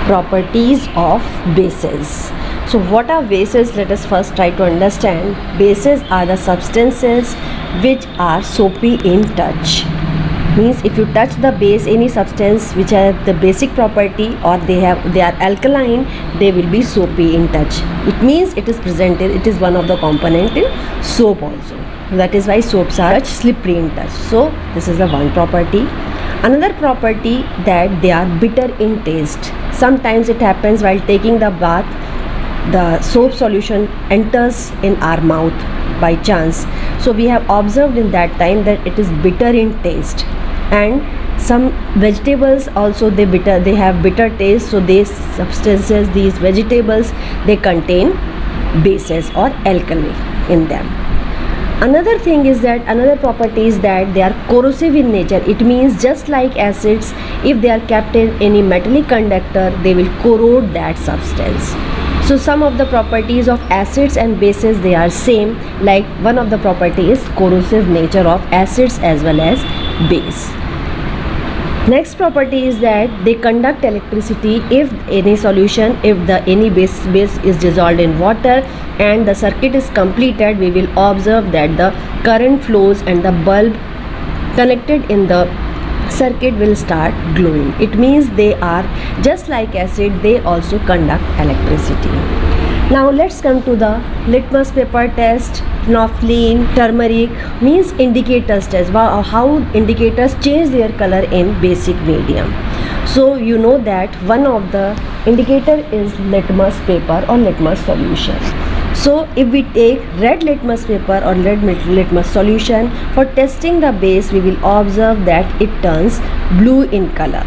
Properties of bases. So what are bases? Let us first try to understand. Bases are the substances which are soapy in touch. Means if you touch the base, any substance which have the basic property or they are alkaline, they will be soapy in touch. It means it is presented, it is one of the component in soap also. That is why soaps are slippery in touch. So this is the one property. Another property that they are bitter in taste. Sometimes it happens while taking the bath, the soap solution enters in our mouth by chance. So we have observed in that time that it is bitter in taste. And some vegetables also they have bitter taste. So these substances, these vegetables, they contain bases or alkali in them. Another thing is that another property is that they are corrosive in nature. It means just like acids, if they are kept in any metallic conductor, they will corrode that substance. So some of the properties of acids and bases, they are same. Like one of the property is corrosive nature of acids as well as base. Next property is that they conduct electricity if any solution, if any base is dissolved in water and the circuit is completed, we will observe that the current flows and the bulb connected in the circuit will start glowing. It means they are just like acid, they also conduct electricity. Now let's come to the litmus paper test. Phenolphthalein, turmeric means indicators test. How indicators change their color in basic medium. So you know that one of the indicator is litmus paper or litmus solution. So if we take red litmus paper or red litmus solution for testing the base, we will observe that it turns blue in color.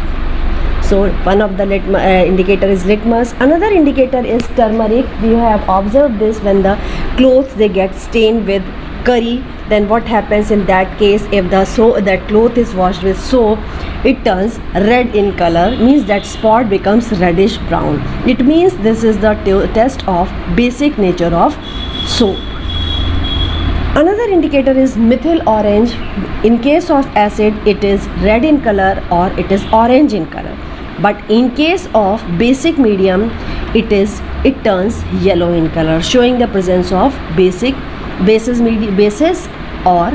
So one of the indicator is litmus. Another indicator is turmeric. We have observed this when the clothes they get stained with curry. Then what happens in that case? If that cloth is washed with soap, it turns red in color. Means that spot becomes reddish brown. It means this is the test of basic nature of soap. Another indicator is methyl orange. In case of acid, it is red in color or it is orange in color. But in case of basic medium, it turns yellow in color, showing the presence of bases or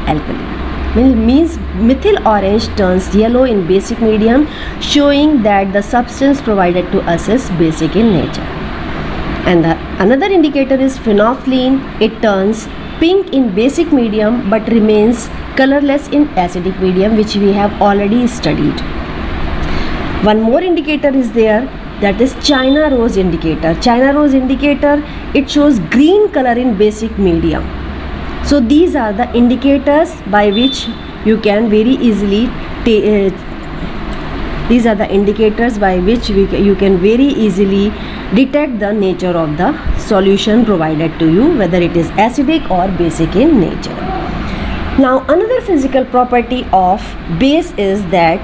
alkali. Means methyl orange turns yellow in basic medium, showing that the substance provided to us is basic in nature. And another indicator is phenolphthalein. It turns pink in basic medium but remains colorless in acidic medium, which we have already studied. One more indicator is there, that is China rose indicator. China rose indicator, it shows green color in basic medium. So these are the indicators by which you can very easily you can very easily detect the nature of the solution provided to you, whether it is acidic or basic in nature. Now another physical property of base is that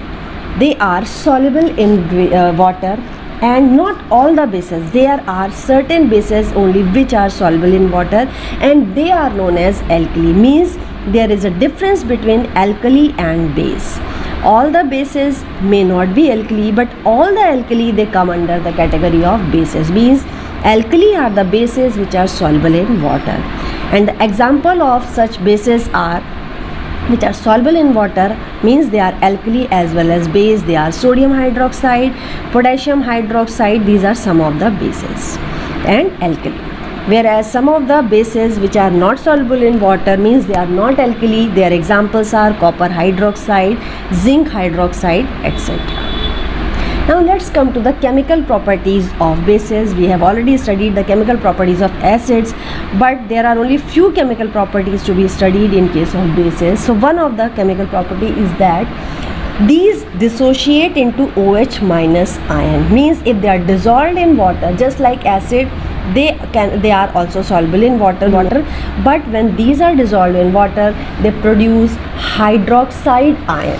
they are soluble in water, and not all the bases. There are certain bases only which are soluble in water, and they are known as alkali. Means there is a difference between alkali and base. All the bases may not be alkali, but all the alkali they come under the category of bases. Means alkali are the bases which are soluble in water, and the example of such bases are which are soluble in water, means they are alkali as well as base. They are sodium hydroxide, potassium hydroxide. These are some of the bases and alkali. Whereas some of the bases which are not soluble in water, means they are not alkali. Their examples are copper hydroxide, zinc hydroxide, etc. Now let's come to the chemical properties of bases. We have already studied the chemical properties of acids, but there are only few chemical properties to be studied in case of bases. So one of the chemical property is that these dissociate into OH minus ion. Means if they are dissolved in water, just like acid, they are also soluble in water, but when these are dissolved in water, they produce hydroxide ion.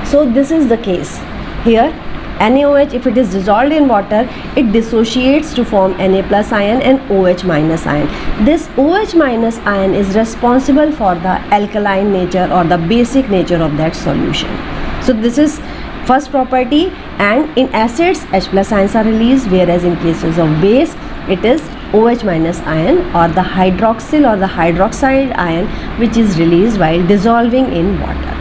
So this is the case here. NaOH, if it is dissolved in water, it dissociates to form Na plus ion and OH minus ion. This OH minus ion is responsible for the alkaline nature or the basic nature of that solution. So this is first property. And in acids, H plus ions are released, whereas in cases of base, it is OH minus ion or the hydroxyl or the hydroxide ion which is released while dissolving in water.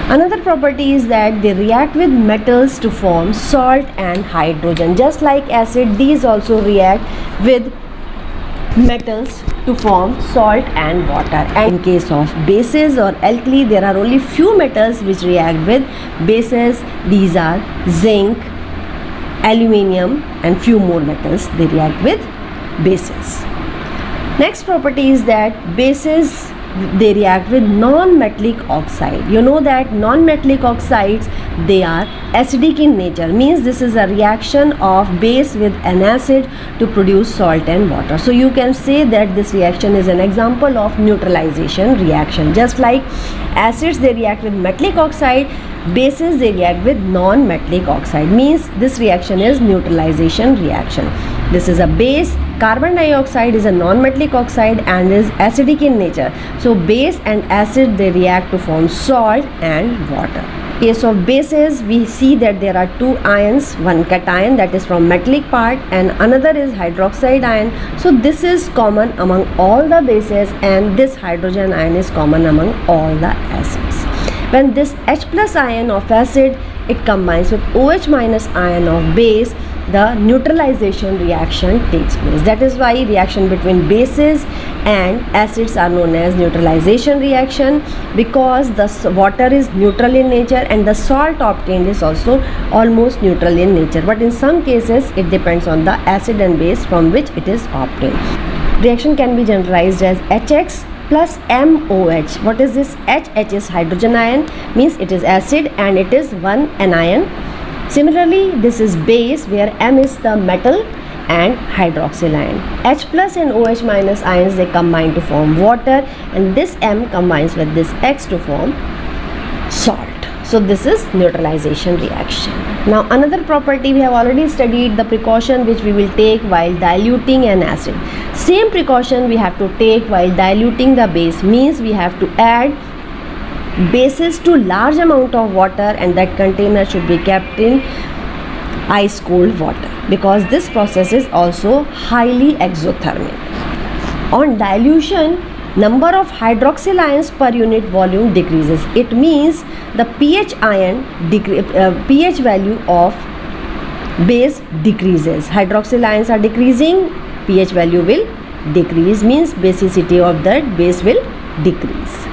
Another property is that they react with metals to form salt and hydrogen. Just like acid, these also react with metals to form salt and water. And in case of bases or alkali, there are only few metals which react with bases. These are zinc, aluminium and few more metals, they react with bases. Next property is that bases, they react with non-metallic oxide. You know that non-metallic oxides, they are acidic in nature, means this is a reaction of base with an acid to produce salt and water. So you can say that this reaction is an example of neutralization reaction. Just like acids, they react with metallic oxide, bases, they react with non-metallic oxide, means this reaction is neutralization reaction. This is a base. Carbon dioxide is a non-metallic oxide and is acidic in nature. So base and acid, they react to form salt and water. In case of bases, we see that there are two ions, one cation that is from metallic part and another is hydroxide ion. So this is common among all the bases and this hydrogen ion is common among all the acids. When this H plus ion of acid, it combines with OH minus ion of base, the neutralization reaction takes place. That is why reaction between bases and acids are known as neutralization reaction, because the water is neutral in nature and the salt obtained is also almost neutral in nature. But in some cases, it depends on the acid and base from which it is obtained. Reaction can be generalized as HX plus MOH. What is this? HH is hydrogen ion, means it is acid and it is one anion. Similarly, this is base where M is the metal and hydroxyl ion. H plus and OH minus ions, they combine to form water and this M combines with this X to form salt. So this is neutralization reaction. Now another property we have already studied, the precaution which we will take while diluting an acid. Same precaution we have to take while diluting the base, means we have to add bases to large amount of water and that container should be kept in ice cold water, because this process is also highly exothermic. On dilution, number of hydroxyl ions per unit volume decreases. It means the pH value of base decreases. Hydroxyl ions are decreasing, pH value will decrease, means basicity of that base will decrease.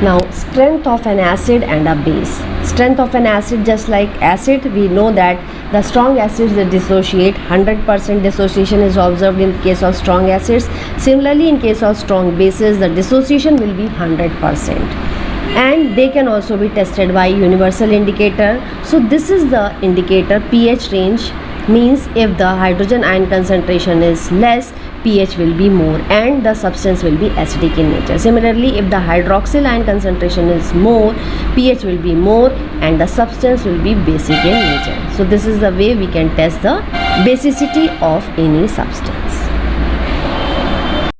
Now strength of an acid and a base. Strength of an acid, just like acid, we know that the strong acids, they dissociate. 100% dissociation is observed in case of strong acids. Similarly, in case of strong bases, the dissociation will be 100%. And they can also be tested by universal indicator. So this is the indicator pH range, means if the hydrogen ion concentration is less, pH will be more and the substance will be acidic in nature. Similarly, if the hydroxyl ion concentration is more, pH will be more and the substance will be basic in nature. So this is the way we can test the basicity of any substance.